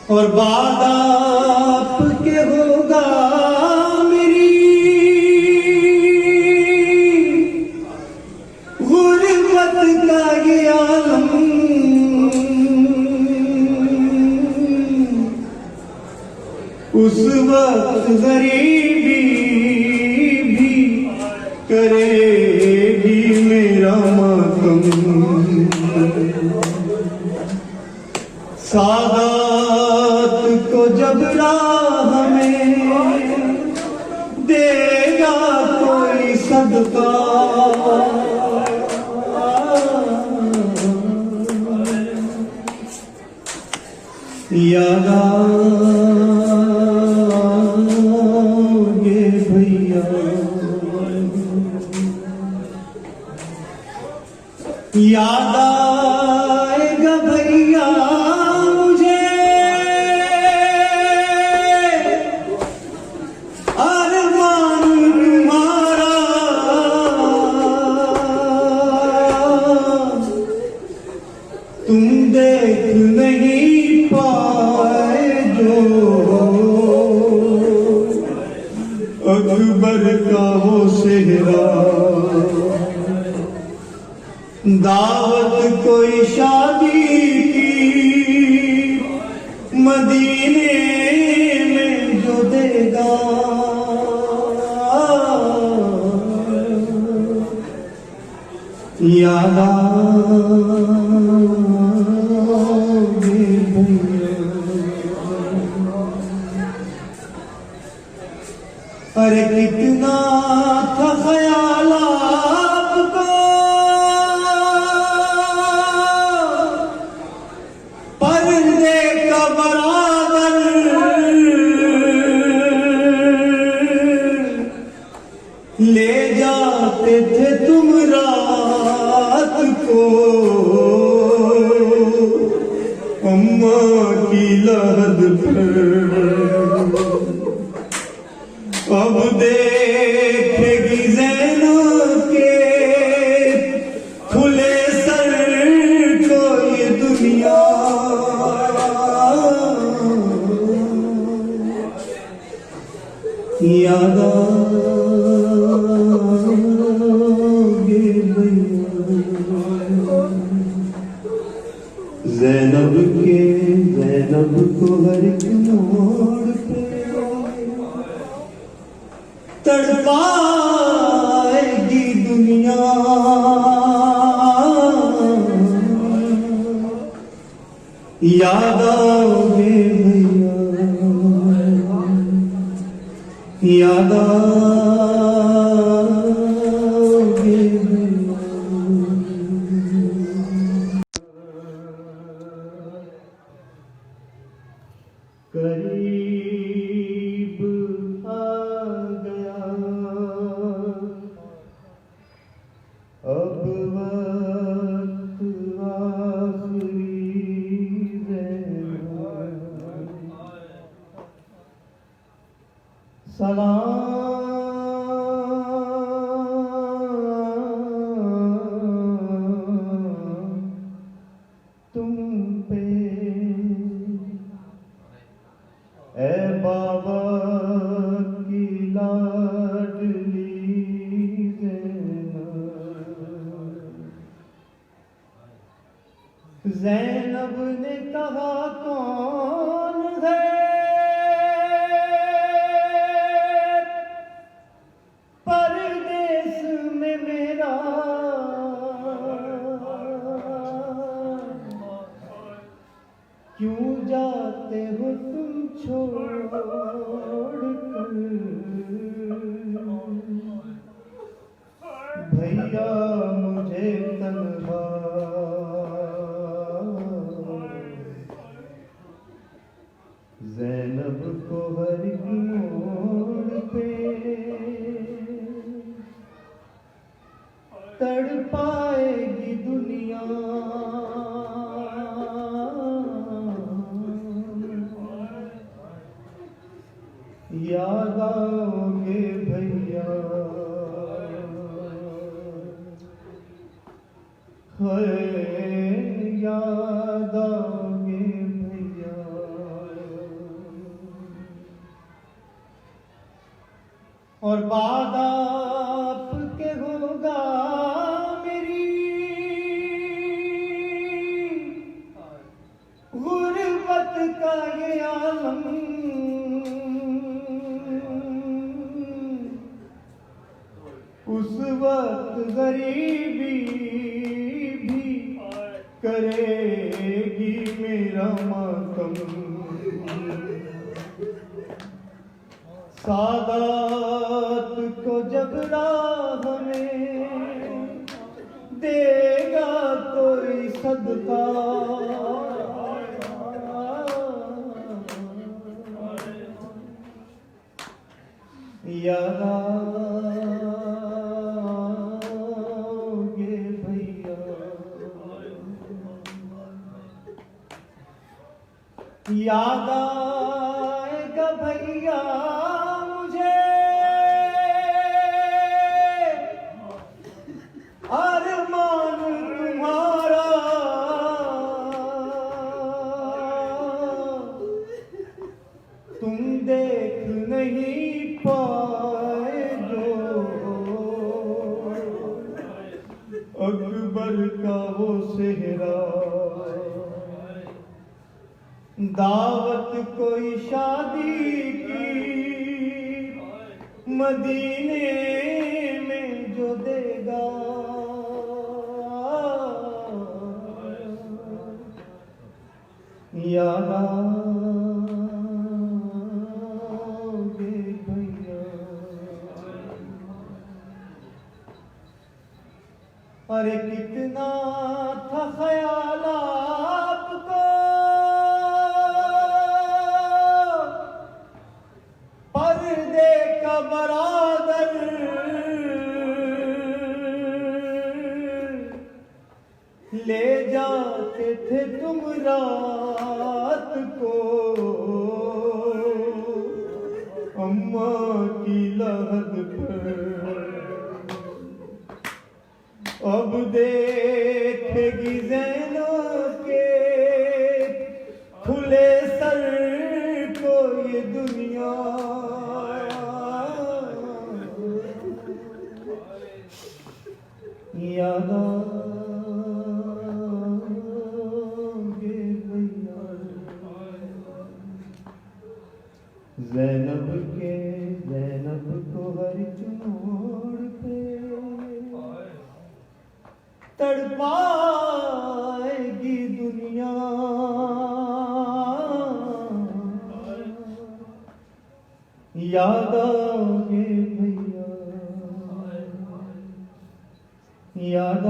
और बाद आपके होगा मेरी गुर्बत का ये आलम। उस वक्त गरीबी भी करेगी मेरा मातम। सादात को जब राह में देगा कोई सदका, याद आओगे भैया, याद आएगा भैया मुझे अरमान तुम्हारा। तुम देख नहीं पाए जो अकबर का वो सेहरा। दावत कोई शादी की मदीने में जो देगा, याद आओगे भैया। अरे कितना था ख्याल आपको पर्दे का बराबर, ले जाते थे तुम रात को अम्मा की लहद पर। अब देखेगी ज़ैनब के खुले सर को ये दुनिया। याद आओगे भैया ज़ैनब को हर एक मोड़ पे तड़पाएगी दुनिया। याद आओगे भैया, याद आओगे भैया। करीब आ गया अब वक्त आखिरी सलाम तुम पे ए बाबा की लाडली ज़ैनब ने कहा कौन है परदेस में मेरा। क्यों जाते हो तुम छोड़ कर भैया मुझे तन्हा। ज़ैनब को हर मोड़ पे तड़पाएगी दुनिया। याद आओगे भैया, याद आओगे भैया। का ये आलम उस वक्त गरीबी भी करेगी मेरा मातम। सादात को जब राह में देगा कोई सदका, याद आओगे भैया, याद आएगा भैया मुझे अरमान तुम्हारा। तुम देख नहीं पाए जो अकबर का वो सेहरा। दावत कोई शादी की मदीने में जो देगा, याद आओगे भैया। अरे कितना था ख्याल आपको पर्दे का बरादर, ले जाते थे तुम रात को अम्मा की लहद पर। अब देखेगी ज़ैनो के खुले सर को ये दुनिया। याद आओगे भैया ज़ैनब को हर मोड़ पे तड़पाएगी दुनिया। याद आओगे भैया, याद